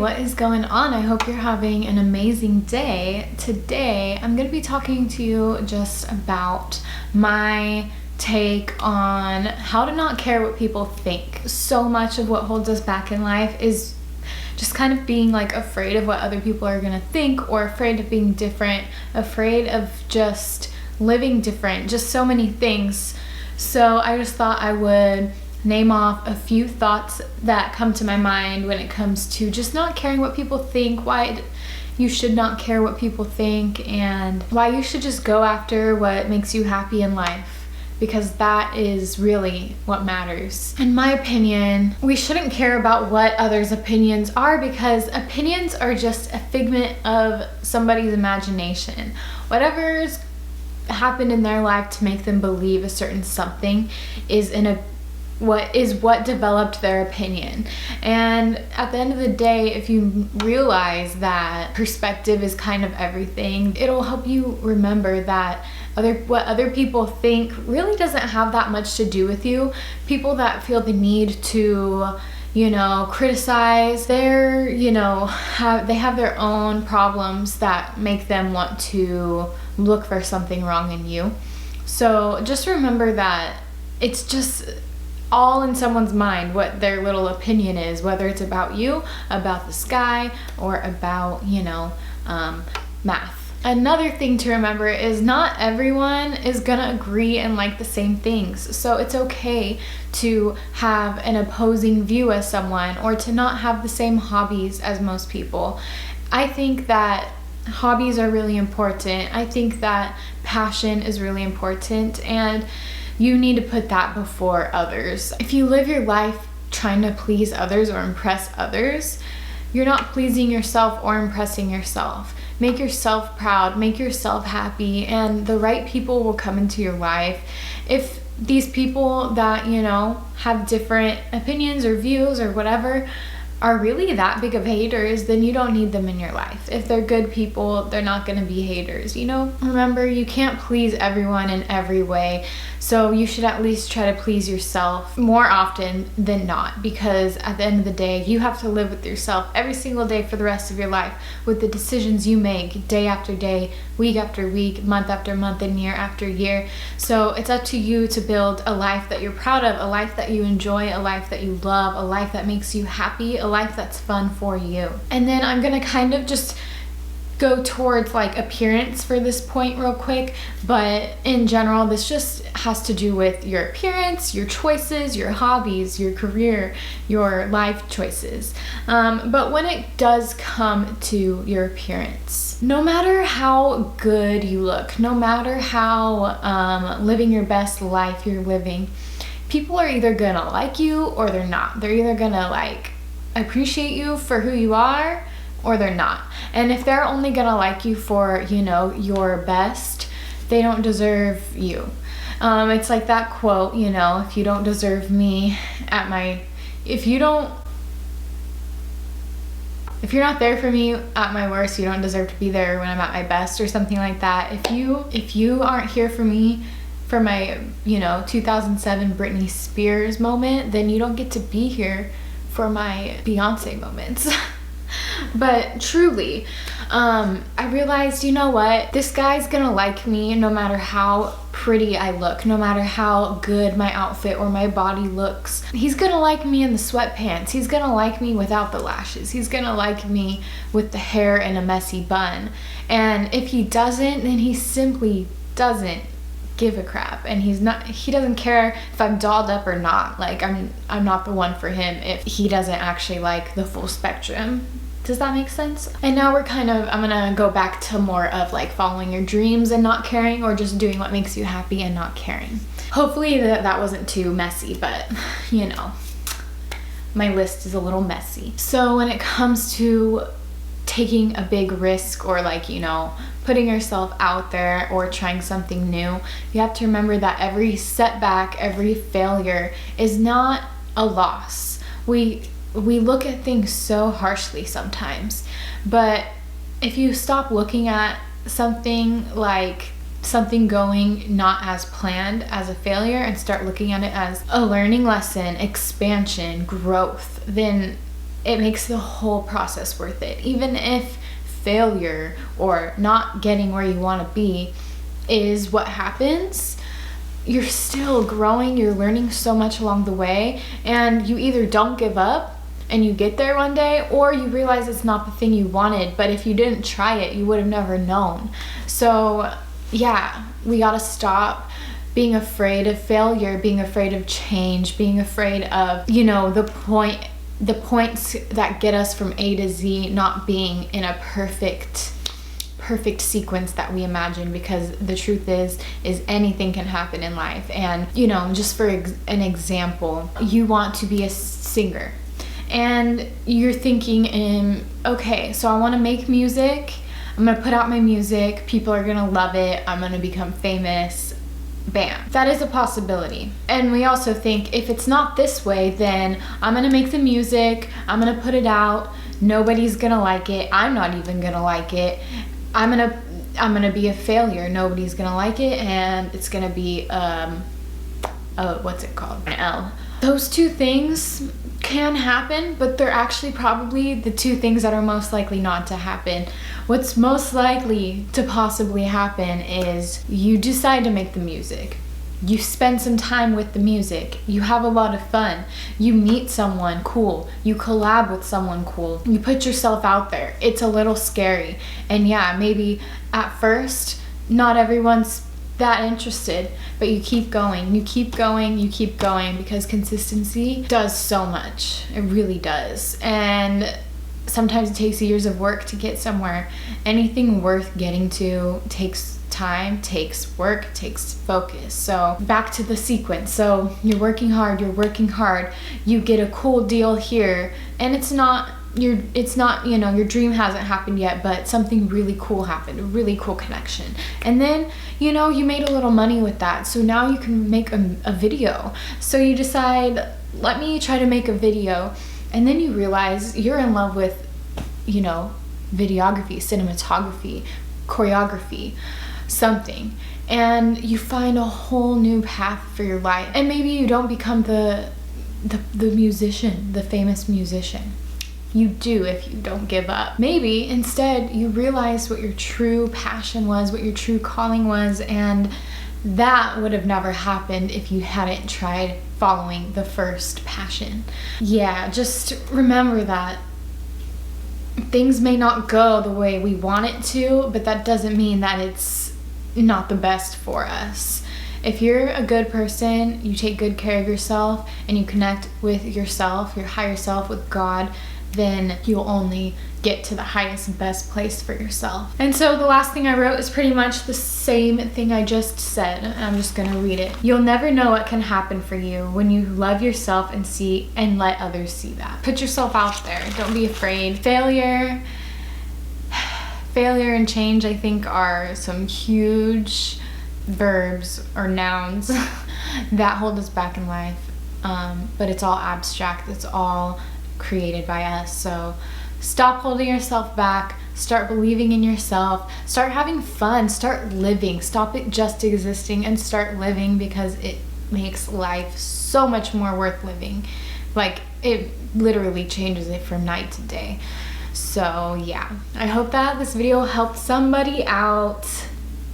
What is going on? I hope you're having an amazing day. Today, I'm going to be talking to you just about my take on how to not care what people think. So much of what holds us back in life is just kind of being like afraid of what other people are going to think, or afraid of being different, afraid of just living different, just so many things. So I just thought I would name off a few thoughts that come to my mind when it comes to just not caring what people think, why you should not care what people think, and why you should just go after what makes you happy in life, because that is really what matters. In my opinion, we shouldn't care about what others' opinions are, because opinions are just a figment of somebody's imagination. Whatever's happened in their life to make them believe a certain something is what developed their opinion. And at the end of the day, if you realize that perspective is kind of everything, it'll help you remember that what other people think really doesn't have that much to do with you. People that feel the need to criticize, they have their own problems that make them want to look for something wrong in you. So just remember that it's just all in someone's mind what their little opinion is, whether it's about you, about the sky, or about math. Another thing to remember is not everyone is gonna agree and like the same things. So it's okay to have an opposing view as someone, or to not have the same hobbies as most people. I think that hobbies are really important. I think that passion is really important, and you need to put that before others. If you live your life trying to please others or impress others, you're not pleasing yourself or impressing yourself. Make yourself proud, make yourself happy, and the right people will come into your life. If these people that, have different opinions or views or whatever are really that big of haters, then you don't need them in your life. If they're good people, they're not going to be haters, Remember, you can't please everyone in every way, so you should at least try to please yourself more often than not, because at the end of the day, you have to live with yourself every single day for the rest of your life, with the decisions you make day after day, week after week, month after month, and year after year. So it's up to you to build a life that you're proud of, a life that you enjoy, a life that you love, a life that makes you happy, a life that's fun for you. And then I'm gonna kind of just go towards like appearance for this point real quick, but in general, this just has to do with your appearance, your choices, your hobbies, your career, your life choices. But when it does come to your appearance, no matter how good you look, no matter how living your best life you're living, people are either gonna like you or they're not. They're either gonna appreciate you for who you are, or they're not. And if they're only gonna like you for your best, they don't deserve you. It's like that quote, if you don't deserve me if you're not there for me at my worst, you don't deserve to be there when I'm at my best, or something like that. If you aren't here for me for my 2007 Britney Spears moment, then you don't get to be here for my Beyonce moments. But truly, I realized, this guy's gonna like me no matter how pretty I look, no matter how good my outfit or my body looks. He's gonna like me in the sweatpants. He's gonna like me without the lashes. He's gonna like me with the hair in a messy bun. And if he doesn't, then he simply doesn't give a crap, and he doesn't care if I'm dolled up or not. I'm not the one for him if he doesn't actually like the full spectrum. Does that make sense? And now I'm gonna go back to more of following your dreams and not caring, or just doing what makes you happy and not caring. Hopefully that wasn't too messy, but my list is a little messy. So when it comes to taking a big risk, or putting yourself out there, or trying something new, you have to remember that every setback, every failure is not a loss. We look at things so harshly sometimes, but if you stop looking at something going not as planned as a failure, and start looking at it as a learning lesson, expansion, growth, then it makes the whole process worth it. Even if failure or not getting where you want to be is what happens, you're still growing, you're learning so much along the way, and you either don't give up and you get there one day, or you realize it's not the thing you wanted, but if you didn't try it, you would have never known. So yeah, we gotta stop being afraid of failure, being afraid of change, being afraid of, you know, the points that get us from A to Z not being in a perfect sequence that we imagine, because the truth is anything can happen in life. And, you know, just for an example, you want to be a singer and you're thinking, okay, so I want to make music, I'm gonna put out my music, people are gonna love it, I'm gonna become famous. Bam. That is a possibility. And we also think, if it's not this way, then I'm gonna make the music, I'm gonna put it out, nobody's gonna like it, I'm not even gonna like it, I'm gonna be a failure, nobody's gonna like it, and it's gonna be what's it called? An L. Those two things can happen, but they're actually probably the two things that are most likely not to happen. What's most likely to possibly happen is you decide to make the music. You spend some time with the music. You have a lot of fun. You meet someone cool. You collab with someone cool. You put yourself out there. It's a little scary. And yeah, maybe at first, not everyone's that interested, but you keep going. You keep going. You keep going, because consistency does so much. It really does. And sometimes it takes years of work to get somewhere. Anything worth getting to takes time, takes work, takes focus. So back to the sequence. So you're working hard, you get a cool deal here, and it's not, you know, your dream hasn't happened yet, but something really cool happened, a really cool connection. And then, you know, you made a little money with that. So now you can make a video. So you decide, let me try to make a video. And then you realize you're in love with, you know, videography, cinematography, choreography, something, and you find a whole new path for your life. And maybe you don't become the musician, the famous musician. You do if you don't give up. Maybe instead you realize what your true passion was, what your true calling was, and that would have never happened if you hadn't tried following the first passion. Yeah, just remember that things may not go the way we want it to, but that doesn't mean that it's not the best for us. If you're a good person, you take good care of yourself, and you connect with yourself, your higher self, with God, then you'll only get to the highest and best place for yourself. And so the last thing I wrote is pretty much the same thing I just said. I'm just gonna read it. You'll never know what can happen for you when you love yourself and let others see that. Put yourself out there. Don't be afraid. Failure and change, I think, are some huge verbs or nouns that hold us back in life. But it's all abstract. It's all created by us. So stop holding yourself back, start believing in yourself, start having fun, start living, stop it just existing and start living, because it makes life so much more worth living. Like, it literally changes it from night to day. So yeah, I hope that this video helped somebody out.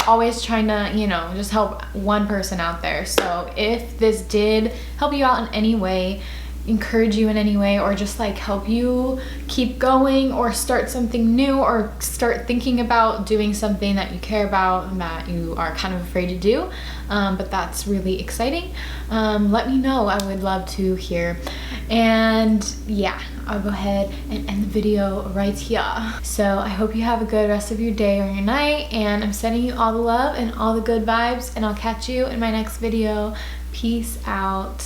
Always trying to, you know, just help one person out there. So if this did help you out in any way, encourage you in any way, or just like help you keep going or start something new, or start thinking about doing something that you care about and that you are kind of afraid to do, but that's really exciting, let me know. I would love to hear. And yeah, I'll go ahead and end the video right here. So I hope you have a good rest of your day or your night, and I'm sending you all the love and all the good vibes, and I'll catch you in my next video. Peace out.